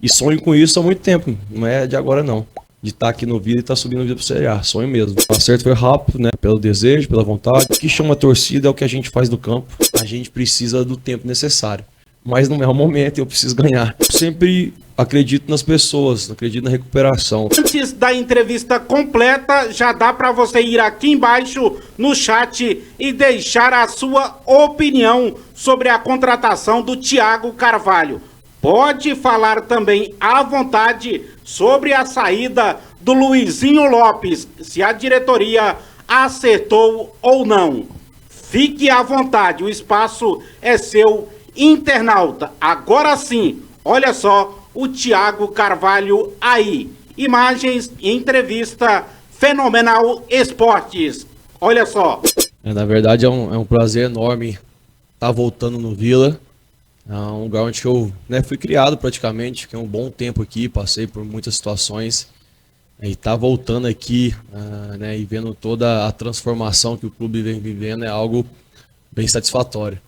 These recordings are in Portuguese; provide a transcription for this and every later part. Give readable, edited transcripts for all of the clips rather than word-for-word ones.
E sonho com isso há muito tempo, não é de agora não. De estar aqui no Vila e estar subindo o Vila para Série A, sonho mesmo. O acerto foi rápido, né? Pelo desejo, pela vontade. O que chama a torcida é o que a gente faz no campo. A gente precisa do tempo necessário. Mas não é o momento, eu preciso ganhar. Eu sempre acredito nas pessoas, acredito na recuperação. Antes da entrevista completa, já dá para você ir aqui embaixo no chat e deixar a sua opinião sobre a contratação do Thiago Carvalho. Pode falar também à vontade sobre a saída do Luizinho Lopes, se a diretoria acertou ou não. Fique à vontade, o espaço é seu, internauta. Agora sim, olha só o Thiago Carvalho aí. Imagens e entrevista Fenomenal Esportes. Olha só. Na verdade é um prazer enorme estar voltando no Vila. É um lugar onde eu fui criado praticamente, fiquei um bom tempo aqui, passei por muitas situações. E estar voltando aqui e vendo toda a transformação que o clube vem vivendo é algo bem satisfatório.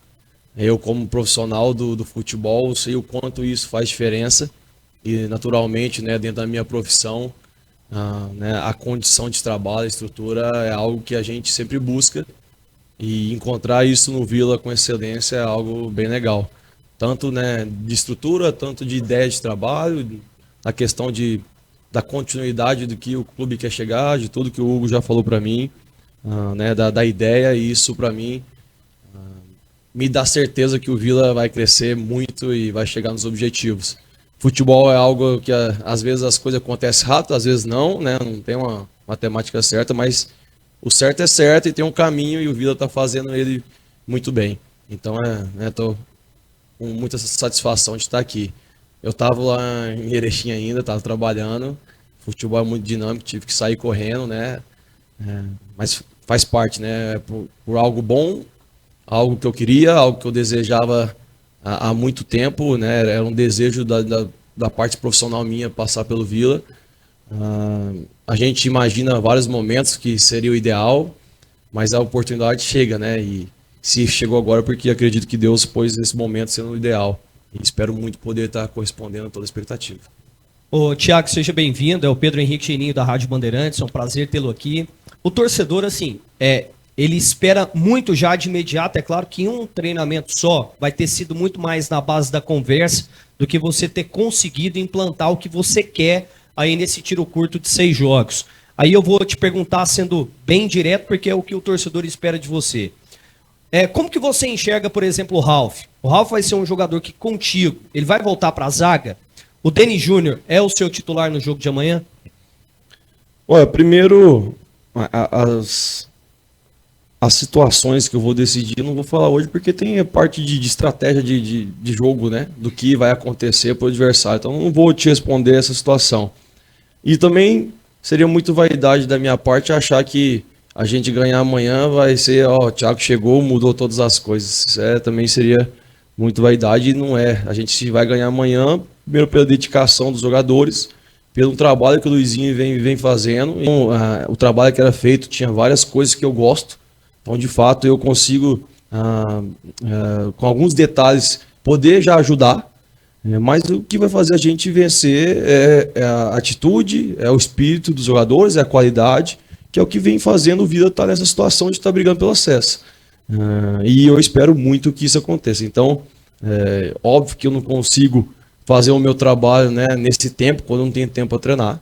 Eu, como profissional do futebol, sei o quanto isso faz diferença e, naturalmente, dentro da minha profissão, a condição de trabalho, a estrutura é algo que a gente sempre busca e encontrar isso no Vila com excelência é algo bem legal. Tanto de estrutura, tanto de ideia de trabalho, a questão da continuidade do que o clube quer chegar, de tudo que o Hugo já falou para mim, da ideia, e isso para mim me dá certeza que o Vila vai crescer muito e vai chegar nos objetivos. Futebol é algo que às vezes as coisas acontecem rápido, às vezes não, não tem uma matemática certa, mas o certo é certo e tem um caminho e o Vila está fazendo ele muito bem. Então tô com muita satisfação de estar aqui. Eu estava lá em Erechim ainda, estava trabalhando, futebol é muito dinâmico, tive que sair correndo, mas faz parte, por algo bom, algo que eu queria, algo que eu desejava há muito tempo, era um desejo da parte profissional minha passar pelo Vila. A gente imagina vários momentos que seria o ideal, mas a oportunidade chega, e se chegou agora porque acredito que Deus pôs esse momento sendo o ideal. E espero muito poder estar correspondendo a toda a expectativa. Ô, Thiago, seja bem-vindo. É o Pedro Henrique Geninho da Rádio Bandeirantes. É um prazer tê-lo aqui. O torcedor, assim, ele espera muito já de imediato. É claro que em um treinamento só vai ter sido muito mais na base da conversa do que você ter conseguido implantar o que você quer aí nesse tiro curto de 6 jogos. Aí eu vou te perguntar sendo bem direto, porque é o que o torcedor espera de você. Como que você enxerga, por exemplo, o Ralf? O Ralf vai ser um jogador que contigo, ele vai voltar para a zaga? O Deni Júnior é o seu titular no jogo de amanhã? Olha, primeiro, as situações que eu vou decidir, eu não vou falar hoje, porque tem a parte de estratégia de jogo, do que vai acontecer para o adversário. Então, eu não vou te responder essa situação. E também seria muito vaidade da minha parte achar que a gente ganhar amanhã vai ser, o Thiago chegou, mudou todas as coisas. Isso também seria muito vaidade e não é. A gente vai ganhar amanhã, primeiro pela dedicação dos jogadores, pelo trabalho que o Luizinho vem fazendo. Então, o trabalho que era feito tinha várias coisas que eu gosto. Então, de fato, eu consigo, com alguns detalhes, poder já ajudar. Mas o que vai fazer a gente vencer é a atitude, é o espírito dos jogadores, é a qualidade, que é o que vem fazendo o Vila estar nessa situação de estar brigando pelo acesso. E eu espero muito que isso aconteça. Então, óbvio que eu não consigo fazer o meu trabalho nesse tempo, quando eu não tenho tempo para treinar.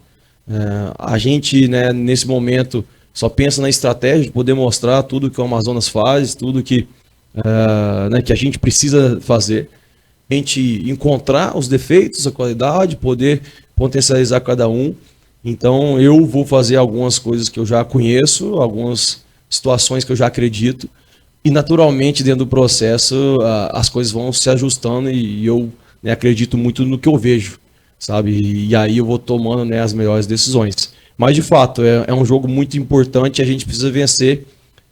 A gente, nesse momento, só pensa na estratégia de poder mostrar tudo que o Amazonas faz, tudo que a gente precisa fazer. A gente encontrar os defeitos, a qualidade, poder potencializar cada um. Então eu vou fazer algumas coisas que eu já conheço, algumas situações que eu já acredito, e naturalmente dentro do processo as coisas vão se ajustando e eu acredito muito no que eu vejo, sabe? E aí eu vou tomando as melhores decisões. Mas de fato é um jogo muito importante, a gente precisa vencer,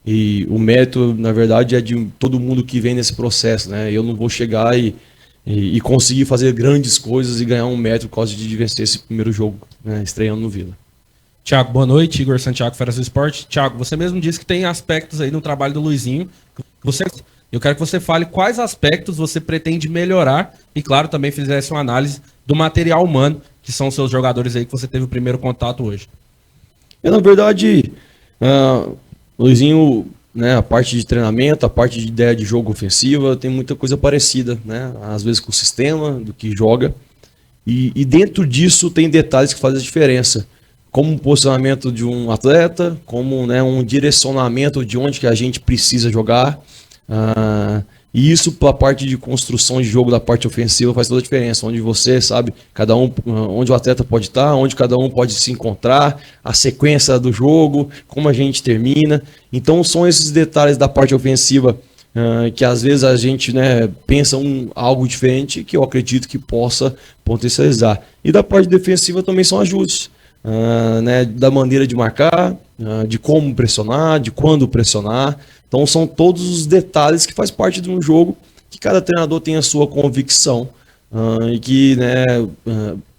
e o mérito na verdade é de todo mundo que vem nesse processo, Eu não vou chegar e conseguir fazer grandes coisas e ganhar um mérito por causa de vencer esse primeiro jogo, estreando no Vila. Thiago, boa noite. Igor Santiago, Feras do Esporte. Thiago, você mesmo disse que tem aspectos aí no trabalho do Luizinho. Eu quero que você fale quais aspectos você pretende melhorar e, claro, também fizesse uma análise do material humano, que são os seus jogadores aí que você teve o primeiro contato hoje? Na verdade, Luizinho, né, a parte de treinamento, a parte de ideia de jogo ofensiva, tem muita coisa parecida, né? Às vezes com o sistema, do que joga. E dentro disso tem detalhes que fazem a diferença. Como um posicionamento de um atleta, como, né, um direcionamento de onde que a gente precisa jogar. E isso para a parte de construção de jogo da parte ofensiva faz toda a diferença. Onde você sabe, cada um, onde o atleta pode estar, onde cada um pode se encontrar, a sequência do jogo, como a gente termina. Então são esses detalhes da parte ofensiva que às vezes a gente, né, pensa algo diferente que eu acredito que possa potencializar. E da parte defensiva também são ajustes. Né, da maneira de marcar, de como pressionar, de quando pressionar. Então são todos os detalhes que faz parte de um jogo que cada treinador tem a sua convicção e que, né,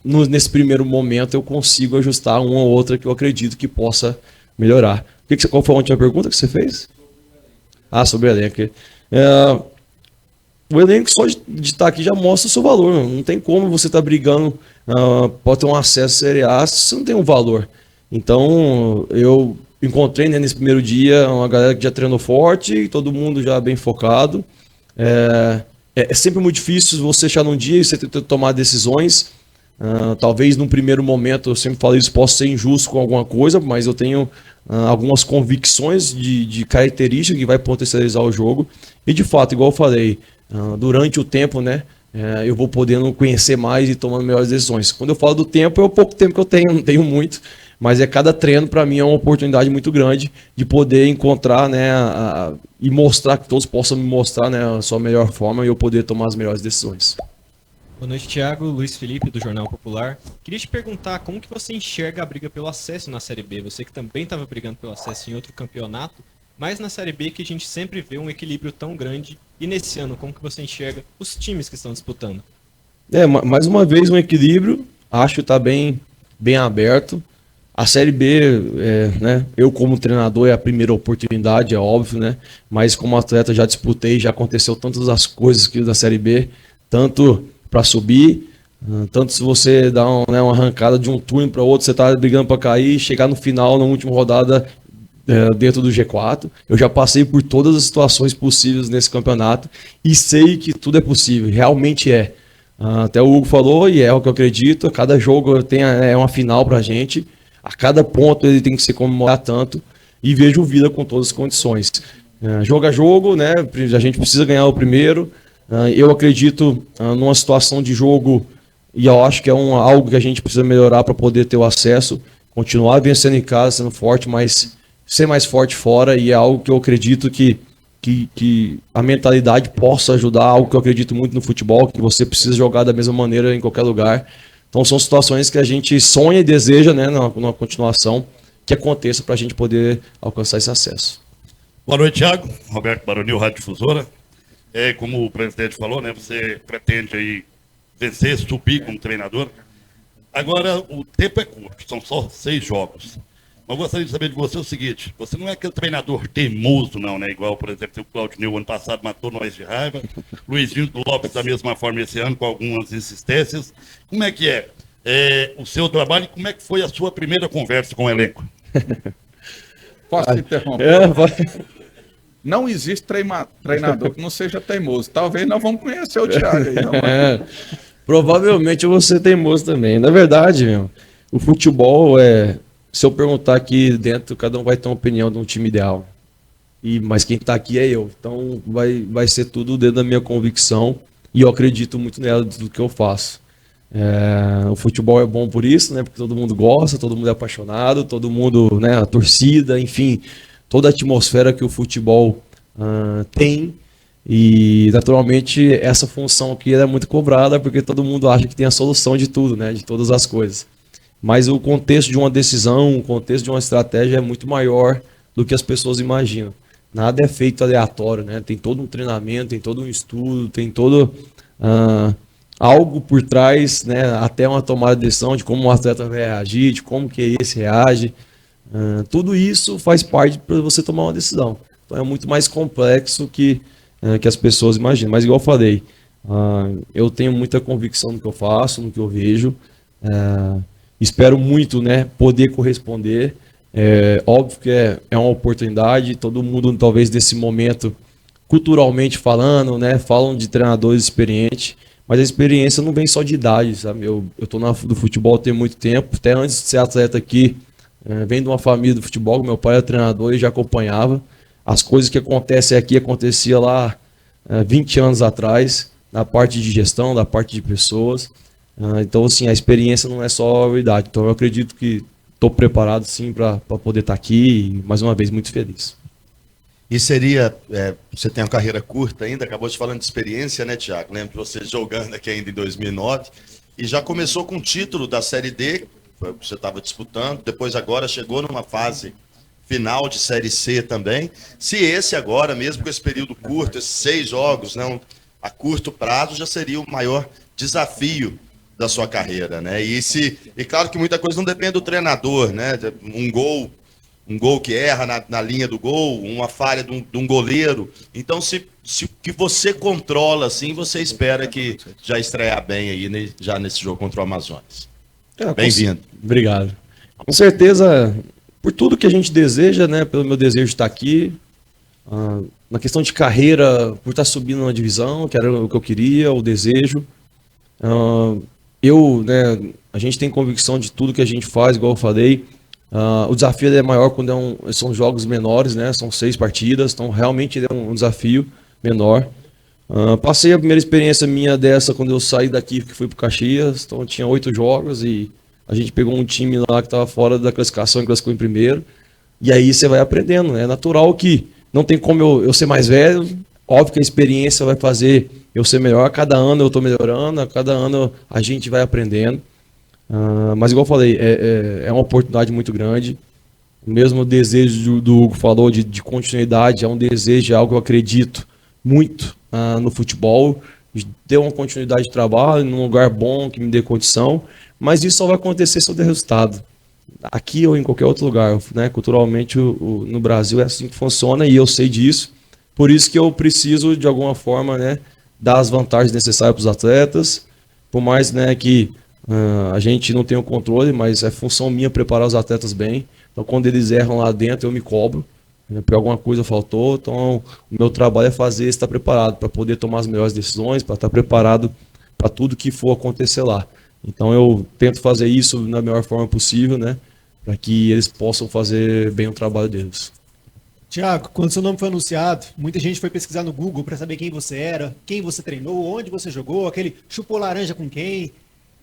nesse primeiro momento eu consigo ajustar uma ou outra que eu acredito que possa melhorar. Qual foi a última pergunta que você fez? Sobre o elenco. O elenco só de estar aqui já mostra o seu valor. Não tem como você estar brigando, pode ter um acesso à Série A se você não tem um valor. Então, eu encontrei, né, nesse primeiro dia uma galera que já treinou forte, todo mundo já bem focado. É sempre muito difícil você chegar num dia e você ter que tomar decisões. Talvez num primeiro momento, eu sempre falo isso, posso ser injusto com alguma coisa, mas eu tenho algumas convicções de características que vai potencializar o jogo. E de fato, igual eu falei, durante o tempo, né, eu vou podendo conhecer mais e tomando melhores decisões. Quando eu falo do tempo, é o pouco tempo que eu tenho, não tenho muito, mas cada treino para mim é uma oportunidade muito grande de poder encontrar, né, e mostrar, que todos possam me mostrar, né, a sua melhor forma e eu poder tomar as melhores decisões. Boa noite, Thiago. Luiz Felipe, do Jornal Popular. Queria te perguntar como que você enxerga a briga pelo acesso na Série B. Você que também estava brigando pelo acesso em outro campeonato, mas na Série B que a gente sempre vê um equilíbrio tão grande. E nesse ano, como que você enxerga os times que estão disputando? Mais uma vez um equilíbrio. Acho que está bem aberto. A Série B, né, eu como treinador é a primeira oportunidade, é óbvio, né? Mas como atleta já disputei, já aconteceu tantas as coisas que da Série B, tanto para subir, tanto se você dá uma arrancada de um turno para outro, você está brigando para cair, chegar no final, na última rodada, dentro do G4. Eu já passei por todas as situações possíveis nesse campeonato e sei que tudo é possível, realmente é. Até o Hugo falou, e é o que eu acredito, cada jogo é uma final para a gente, a cada ponto ele tem que se comemorar tanto, e vejo vida com todas as condições. Jogo a jogo, né, a gente precisa ganhar o primeiro. Eu acredito numa situação de jogo, e eu acho que é algo que a gente precisa melhorar para poder ter o acesso, continuar vencendo em casa, sendo forte, mas ser mais forte fora, e é algo que eu acredito que a mentalidade possa ajudar, algo que eu acredito muito no futebol, que você precisa jogar da mesma maneira em qualquer lugar. Então são situações que a gente sonha e deseja, né, na continuação, que aconteça para a gente poder alcançar esse acesso. Boa noite, Thiago. Roberto Baronil, Rádio Difusora. Como o presidente falou, né, você pretende aí vencer, subir como treinador. Agora, o tempo é curto, são só 6 jogos. Mas eu gostaria de saber de você o seguinte, você não é aquele treinador teimoso, não, né? Igual, por exemplo, o Claudinei, ano passado, matou nós de raiva. Luizinho Lopes, da mesma forma, esse ano, com algumas insistências. Como é que é o seu trabalho e como é que foi a sua primeira conversa com o elenco? Posso interromper? Não existe treinador que não seja teimoso. Talvez nós vamos conhecer o Thiago aí. Não, provavelmente eu vou ser teimoso também. Na verdade, o futebol se eu perguntar aqui dentro, cada um vai ter uma opinião de um time ideal. Mas quem está aqui é eu. Então vai ser tudo dentro da minha convicção e eu acredito muito nela, do que eu faço. O futebol é bom por isso, né? Porque todo mundo gosta, todo mundo é apaixonado, todo mundo, né? A torcida, enfim, toda a atmosfera que o futebol tem. E naturalmente essa função aqui é muito cobrada porque todo mundo acha que tem a solução de tudo, né? De todas as coisas. Mas o contexto de uma decisão, o contexto de uma estratégia é muito maior do que as pessoas imaginam. Nada é feito aleatório, né? Tem todo um treinamento, tem todo um estudo, tem todo algo por trás, né? Até uma tomada de decisão de como o atleta vai reagir, de como que esse reage. Tudo isso faz parte para você tomar uma decisão. Então é muito mais complexo que as pessoas imaginam. Mas igual eu falei, Eu tenho muita convicção no que eu faço, no que eu vejo. Espero muito, né, poder corresponder. Óbvio que é uma oportunidade. Todo mundo, talvez, nesse momento, culturalmente falando, né, falam de treinadores experientes, mas a experiência não vem só de idade, sabe? Eu tô do futebol tem muito tempo, até antes de ser atleta aqui, venho de uma família do futebol, meu pai era treinador e já acompanhava. As coisas que acontecem aqui acontecia lá 20 anos atrás, na parte de gestão, da parte de pessoas. Então, assim, a experiência não é só a idade. Então, eu acredito que estou preparado, sim, para poder estar aqui e, mais uma vez, muito feliz. E seria, você tem uma carreira curta ainda, acabou de falando de experiência, né, Thiago? Lembro de você jogando aqui ainda em 2009 e já começou com o título da Série D, foi o que você estava disputando, depois agora chegou numa fase final de Série C também. Se esse agora, mesmo com esse período curto, esses 6 jogos, não, a curto prazo, já seria o maior desafio da sua carreira, né? E claro que muita coisa não depende do treinador, né? Um gol que erra na linha do gol, uma falha de um goleiro. Então, se que você controla, assim, você espera que já estrear bem aí, já nesse jogo contra o Amazonas. Bem-vindo. Obrigado. Com certeza, por tudo que a gente deseja, né? Pelo meu desejo de estar aqui, na questão de carreira, por estar subindo uma divisão, que era o que eu queria, o desejo. Né, a gente tem convicção de tudo que a gente faz, igual eu falei. O desafio é maior quando são jogos menores, né? São 6 partidas, então realmente é um desafio menor. Passei a primeira experiência minha dessa quando eu saí daqui, que fui para Caxias, então tinha 8 jogos e a gente pegou um time lá que estava fora da classificação e classificou em primeiro. E aí você vai aprendendo, né? É natural que não tem como eu ser mais velho, óbvio que a experiência vai fazer eu ser melhor, a cada ano eu estou melhorando, a cada ano a gente vai aprendendo. Mas igual eu falei, é uma oportunidade muito grande. O mesmo desejo do Hugo falou de continuidade, é um desejo, é algo que eu acredito muito no futebol, de ter uma continuidade de trabalho, num lugar bom, que me dê condição, mas isso só vai acontecer se eu der resultado. Aqui ou em qualquer outro lugar, né? Culturalmente no Brasil é assim que funciona e eu sei disso, por isso que eu preciso de alguma forma, né, dar as vantagens necessárias para os atletas, por mais, né, que a gente não tem o controle, mas é função minha preparar os atletas bem. Então, quando eles erram lá dentro, eu me cobro, né, porque alguma coisa faltou. Então, o meu trabalho é fazer estar preparado para poder tomar as melhores decisões, para estar preparado para tudo que for acontecer lá. Então, eu tento fazer isso da melhor forma possível, né, para que eles possam fazer bem o trabalho deles. Thiago, quando seu nome foi anunciado, muita gente foi pesquisar no Google para saber quem você era, quem você treinou, onde você jogou, aquele chupou laranja com quem.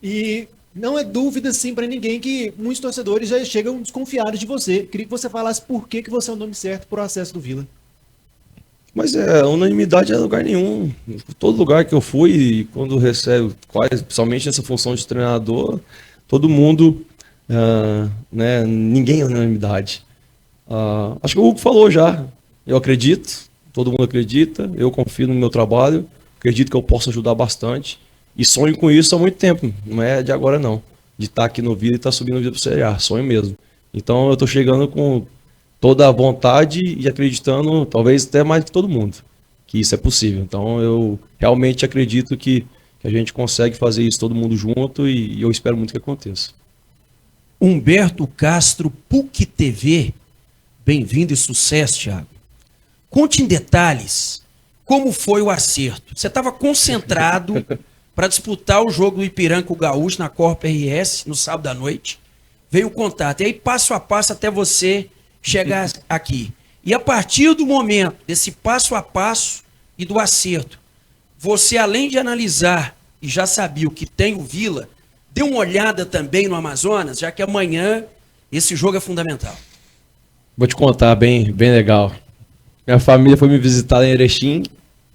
E não é dúvida, sim, para ninguém que muitos torcedores já chegam desconfiados de você. Queria que você falasse por que você é o nome certo para o acesso do Vila. Mas unanimidade é lugar nenhum. Todo lugar que eu fui, quando recebo, principalmente nessa função de treinador, todo mundo, né, ninguém é unanimidade. Acho que o Hugo falou já. Eu acredito, todo mundo acredita, eu confio no meu trabalho, acredito que eu posso ajudar bastante. E sonho com isso há muito tempo, não é de agora não. De estar aqui no Vila e estar subindo o Vila para o Série A, sonho mesmo. Então eu estou chegando com toda a vontade e acreditando, talvez até mais que todo mundo, que isso é possível. Então eu realmente acredito que a gente consegue fazer isso todo mundo junto e eu espero muito que aconteça. Humberto Castro, PUC TV, bem-vindo e sucesso, Thiago. Conte em detalhes como foi o acerto. Você estava concentrado para disputar o jogo do Ipiranga com o Gaúcho na Copa RS no sábado à noite. Veio o contato. E aí, passo a passo, até você chegar aqui. E a partir do momento desse passo a passo e do acerto, você, além de analisar e já sabia o que tem o Vila, deu uma olhada também no Amazonas, já que amanhã esse jogo é fundamental. Vou te contar, bem legal. Minha família foi me visitar lá em Erechim,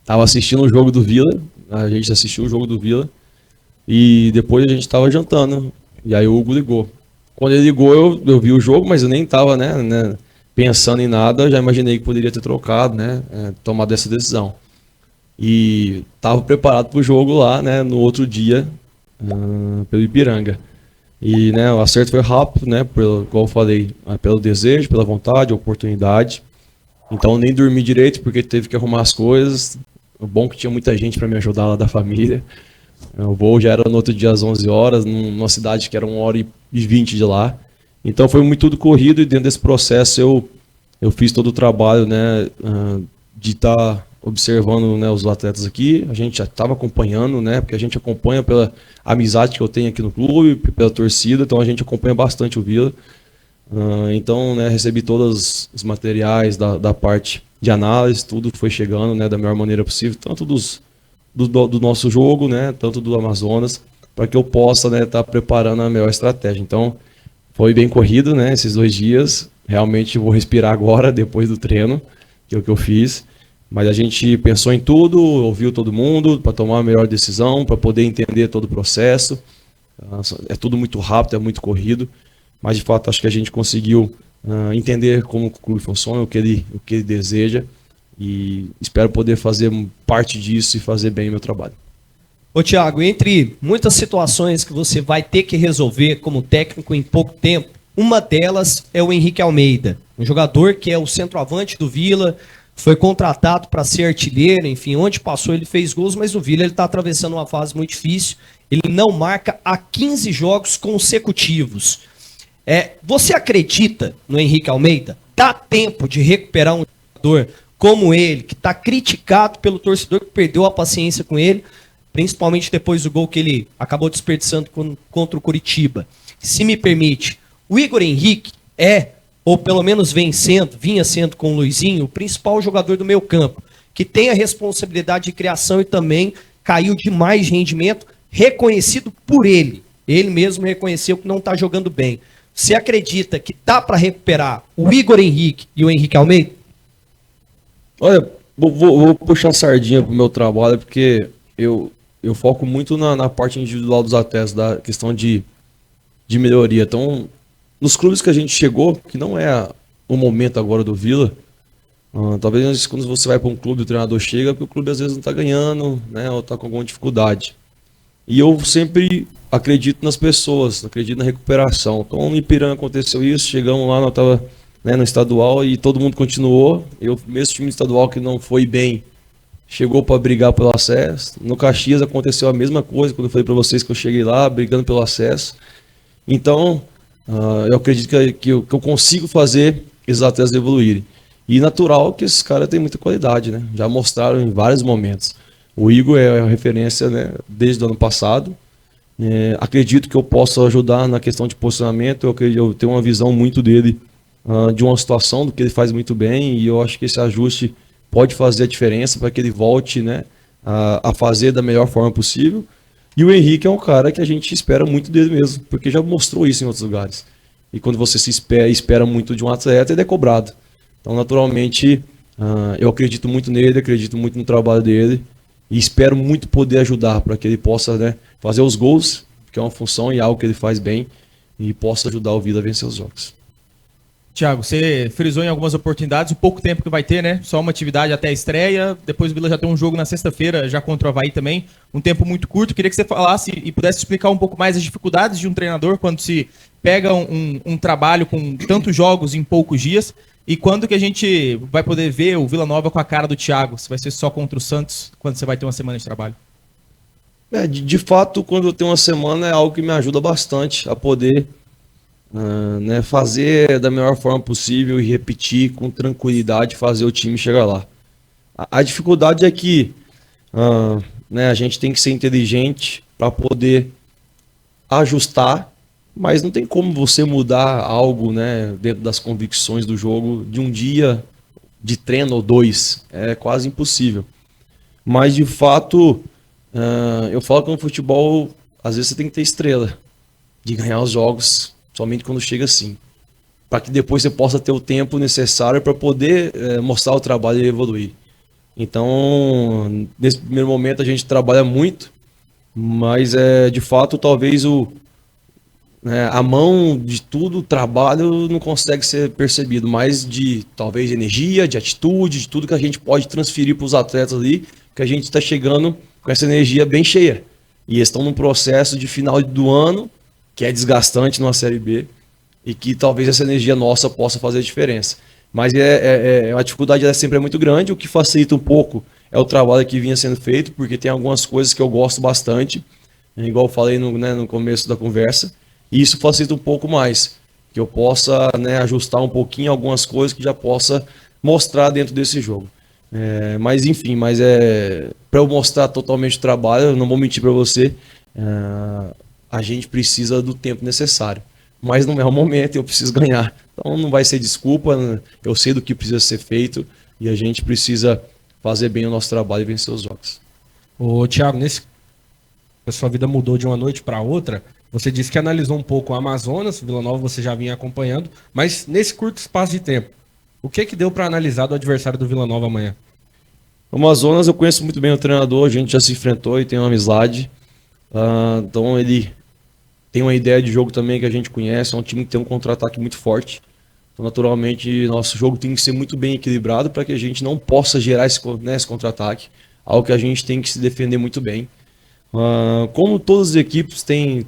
estava assistindo o jogo do Vila, a gente assistiu o jogo do Vila, e depois a gente estava jantando, e aí o Hugo ligou. Quando ele ligou, eu vi o jogo, mas eu nem estava, né, pensando em nada, já imaginei que poderia ter trocado, né, tomado essa decisão. E estava preparado para o jogo lá, né, no outro dia, pelo Ipiranga. E, né, o acerto foi rápido, né, como eu falei, pelo desejo, pela vontade, oportunidade. Então nem dormi direito porque teve que arrumar as coisas. O bom que tinha muita gente para me ajudar lá da família. O voo já era no outro dia às 11 horas, numa cidade que era 1h20 de lá. Então foi muito tudo corrido, e dentro desse processo eu fiz todo o trabalho, né, de estar observando, né, os atletas aqui. A gente já estava acompanhando, né, porque a gente acompanha pela amizade que eu tenho aqui no clube, pela torcida, então a gente acompanha bastante o Vila. Então, né, recebi todos os materiais da parte de análise, tudo foi chegando, né, da melhor maneira possível, tanto do nosso jogo, né, tanto do Amazonas, para que eu possa, né, estar preparando a melhor estratégia. Então, foi bem corrido, né, esses 2 dias. Realmente vou respirar agora, depois do treino, que é o que eu fiz. Mas a gente pensou em tudo, ouviu todo mundo para tomar a melhor decisão, para poder entender todo o processo. É tudo muito rápido, é muito corrido. Mas, de fato, acho que a gente conseguiu entender como o clube funciona, o que ele deseja. E espero poder fazer parte disso e fazer bem o meu trabalho. Ô Thiago, entre muitas situações que você vai ter que resolver como técnico em pouco tempo, uma delas é o Henrique Almeida, um jogador que é o centroavante do Vila, foi contratado para ser artilheiro, enfim, onde passou ele fez gols, mas o Vila está atravessando uma fase muito difícil, ele não marca há 15 jogos consecutivos. Você acredita no Henrique Almeida? Dá tempo de recuperar um jogador como ele, que está criticado pelo torcedor que perdeu a paciência com ele, principalmente depois do gol que ele acabou desperdiçando contra o Curitiba? Se me permite, o Igor Henrique ou pelo menos vinha sendo com o Luizinho, o principal jogador do meio campo, que tem a responsabilidade de criação e também caiu demais de rendimento, reconhecido por ele. Ele mesmo reconheceu que não está jogando bem. Você acredita que dá para recuperar o Igor Henrique e o Henrique Almeida? Olha, vou puxar a sardinha pro meu trabalho, porque eu foco muito na parte individual dos atletas, da questão de melhoria. Então, nos clubes que a gente chegou, que não é o momento agora do Vila, talvez quando você vai para um clube, o treinador chega, porque o clube às vezes não está ganhando, né, ou está com alguma dificuldade. E eu sempre acredito nas pessoas, acredito na recuperação. Então, no Ipiranga aconteceu isso, chegamos lá, nós estávamos, né, no estadual e todo mundo continuou. Eu, mesmo time estadual que não foi bem, chegou para brigar pelo acesso. No Caxias aconteceu a mesma coisa, quando eu falei para vocês que eu cheguei lá, brigando pelo acesso. Então, eu acredito que eu consigo fazer esses atletas evoluírem. E natural que esses caras têm muita qualidade, né? Já mostraram em vários momentos. O Igor é a referência, né, desde o ano passado. Acredito que eu possa ajudar na questão de posicionamento. Eu tenho uma visão muito dele, de uma situação, do que ele faz muito bem. E eu acho que esse ajuste pode fazer a diferença para que ele volte, né, a fazer da melhor forma possível. E o Henrique é um cara que a gente espera muito dele mesmo, porque já mostrou isso em outros lugares. E quando você espera muito de um atleta, ele é cobrado. Então, naturalmente, eu acredito muito nele, acredito muito no trabalho dele e espero muito poder ajudar para que ele possa, né, fazer os gols, que é uma função e algo que ele faz bem, e possa ajudar o Vila a vencer os jogos. Thiago, você frisou em algumas oportunidades o pouco tempo que vai ter, né? Só uma atividade até a estreia, depois o Vila já tem um jogo na sexta-feira, já contra o Avaí também, um tempo muito curto. Queria que você falasse e pudesse explicar um pouco mais as dificuldades de um treinador quando se pega um trabalho com tantos jogos em poucos dias, e quando que a gente vai poder ver o Vila Nova com a cara do Thiago? Se vai ser só contra o Santos, quando você vai ter uma semana de trabalho? De fato, quando eu tenho uma semana, é algo que me ajuda bastante a poder né, fazer da melhor forma possível e repetir com tranquilidade, fazer o time chegar lá. A dificuldade é que né, a gente tem que ser inteligente para poder ajustar, mas não tem como você mudar algo, né, dentro das convicções do jogo de um dia de treino ou 2. É quase impossível. Mas, de fato, eu falo que no futebol, às vezes você tem que ter estrela de ganhar os jogos somente quando chega assim, para que depois você possa ter o tempo necessário para poder mostrar o trabalho e evoluir. Então, nesse primeiro momento a gente trabalha muito, mas de fato talvez a mão de tudo, o trabalho não consegue ser percebido, mas de talvez energia, de atitude, de tudo que a gente pode transferir para os atletas ali, que a gente está chegando com essa energia bem cheia. E eles estão num processo de final do ano, que é desgastante numa Série B, e que talvez essa energia nossa possa fazer a diferença. Mas a dificuldade sempre é muito grande, o que facilita um pouco é o trabalho que vinha sendo feito, porque tem algumas coisas que eu gosto bastante, igual eu falei no começo da conversa, e isso facilita um pouco mais, que eu possa, né, ajustar um pouquinho algumas coisas que já possa mostrar dentro desse jogo. Mas enfim, para eu mostrar totalmente o trabalho, eu não vou mentir para você, a gente precisa do tempo necessário. Mas não é o momento, eu preciso ganhar. Então não vai ser desculpa, eu sei do que precisa ser feito e a gente precisa fazer bem o nosso trabalho e vencer os jogos. Ô, Thiago, a sua vida mudou de uma noite para outra. Você disse que analisou um pouco o Amazonas, Vila Nova você já vinha acompanhando, mas nesse curto espaço de tempo, o que deu para analisar do adversário do Vila Nova amanhã? O Amazonas eu conheço muito bem o treinador, a gente já se enfrentou e tem uma amizade. Então ele tem uma ideia de jogo também que a gente conhece, é um time que tem um contra-ataque muito forte. Então, naturalmente, nosso jogo tem que ser muito bem equilibrado para que a gente não possa gerar esse contra-ataque, algo que a gente tem que se defender muito bem. Como todas as equipes têm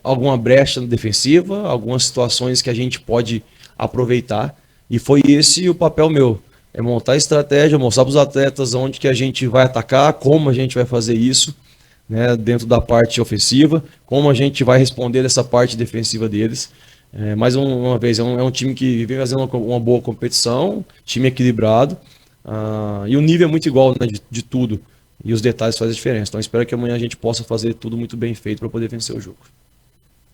alguma brecha defensiva, algumas situações que a gente pode aproveitar, e foi esse o papel meu, é montar a estratégia, mostrar para os atletas onde que a gente vai atacar, como a gente vai fazer isso, né, dentro da parte ofensiva, como a gente vai responder essa parte defensiva deles. Mais uma vez, é um time que vem fazendo uma boa competição, time equilibrado, e o nível é muito igual, né, de tudo, e os detalhes fazem a diferença. Então espero que amanhã a gente possa fazer tudo muito bem feito para poder vencer o jogo.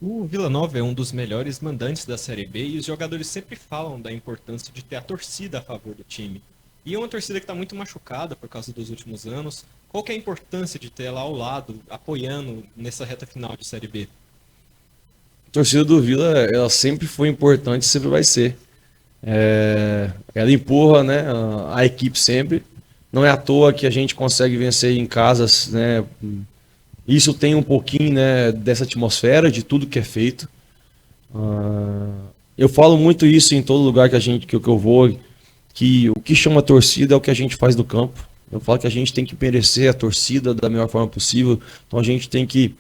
O Vila Nova é um dos melhores mandantes da Série B e os jogadores sempre falam da importância de ter a torcida a favor do time. E é uma torcida que está muito machucada por causa dos últimos anos. Qual que é a importância de ter ela ao lado, apoiando nessa reta final de Série B? A torcida do Vila, ela sempre foi importante e sempre vai ser. Ela empurra, né, a equipe sempre. Não é à toa que a gente consegue vencer em casas, né? Isso tem um pouquinho, né, dessa atmosfera, de tudo que é feito. Eu falo muito isso em todo lugar que eu vou, que o que chama a torcida é o que a gente faz no campo. Eu falo que a gente tem que merecer a torcida da melhor forma possível, então a gente tem que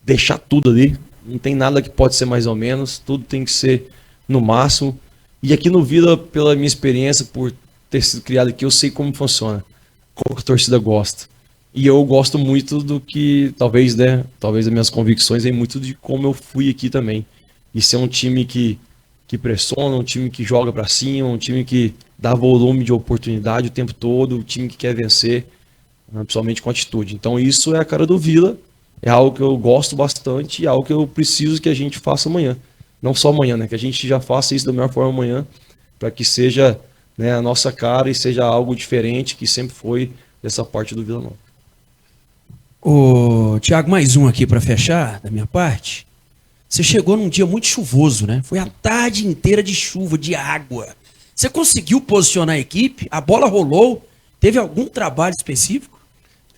deixar tudo ali, não tem nada que pode ser mais ou menos, tudo tem que ser no máximo. E aqui no Vila, pela minha experiência, por ter sido criado aqui, eu sei como funciona, como a torcida gosta. E eu gosto muito do que, talvez as minhas convicções, é muito de como eu fui aqui também. E ser um time que pressiona, um time que joga para cima, um time que dá volume de oportunidade o tempo todo, um time que quer vencer, principalmente com atitude. Então isso é a cara do Vila, é algo que eu gosto bastante e é algo que eu preciso que a gente faça amanhã. Não só amanhã, né? Que a gente já faça isso da melhor forma amanhã, para que seja, né, a nossa cara e seja algo diferente que sempre foi dessa parte do Vila Nova. Ô, Thiago, mais um aqui para fechar, da minha parte. Você chegou num dia muito chuvoso, né? Foi a tarde inteira de chuva, de água. Você conseguiu posicionar a equipe? A bola rolou? Teve algum trabalho específico?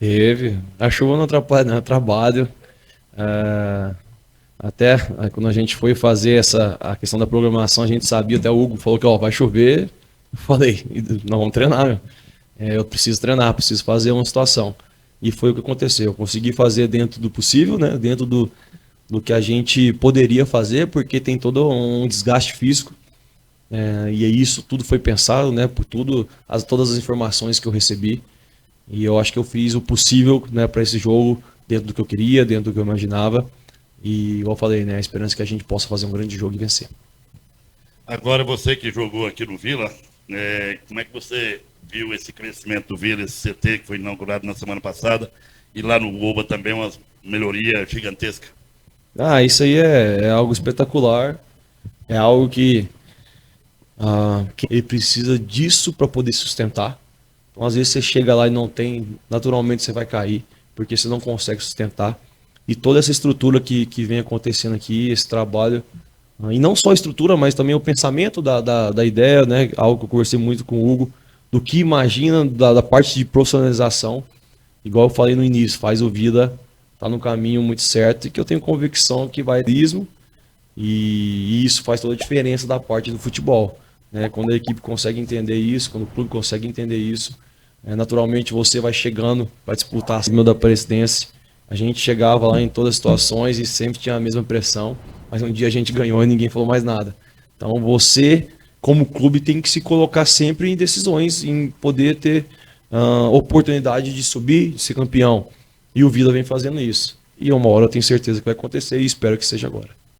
Teve. A chuva não atrapalha, não, trabalho. Até quando a gente foi fazer a questão da programação, a gente sabia, até o Hugo falou que vai chover. Eu falei, não, vamos treinar, meu. Eu preciso treinar, preciso fazer uma situação. E foi o que aconteceu. Eu consegui fazer dentro do possível, né? Dentro do que a gente poderia fazer, porque tem todo um desgaste físico. E isso tudo foi pensado, né? Por todas as informações que eu recebi. E eu acho que eu fiz o possível, né, para esse jogo, dentro do que eu queria, dentro do que eu imaginava. E, igual eu falei, né? A esperança é que a gente possa fazer um grande jogo e vencer. Agora, você que jogou aqui no Vila, como é que você viu esse crescimento do Vila, esse CT que foi inaugurado na semana passada, e lá no Oba também uma melhoria gigantesca? Isso aí é algo espetacular, é algo que ele precisa disso para poder sustentar. Então, às vezes você chega lá e não tem, naturalmente você vai cair, porque você não consegue sustentar. E toda essa estrutura que vem acontecendo aqui, esse trabalho, e não só a estrutura, mas também o pensamento da ideia, né? Algo que eu conversei muito com o Hugo, do que imagina da parte de profissionalização. Igual eu falei no início, faz o Vila tá no caminho muito certo e que eu tenho convicção que vai rismo, e isso faz toda a diferença da parte do futebol, né? Quando a equipe consegue entender isso, quando o clube consegue entender isso, naturalmente você vai chegando para disputar acima da presidência. A gente chegava lá em todas as situações e sempre tinha a mesma pressão, mas um dia a gente ganhou e ninguém falou mais nada. Então você, como clube, tem que se colocar sempre em decisões, em poder ter oportunidade de subir, de ser campeão. E o Vila vem fazendo isso. E uma hora eu tenho certeza que vai acontecer e espero que seja agora.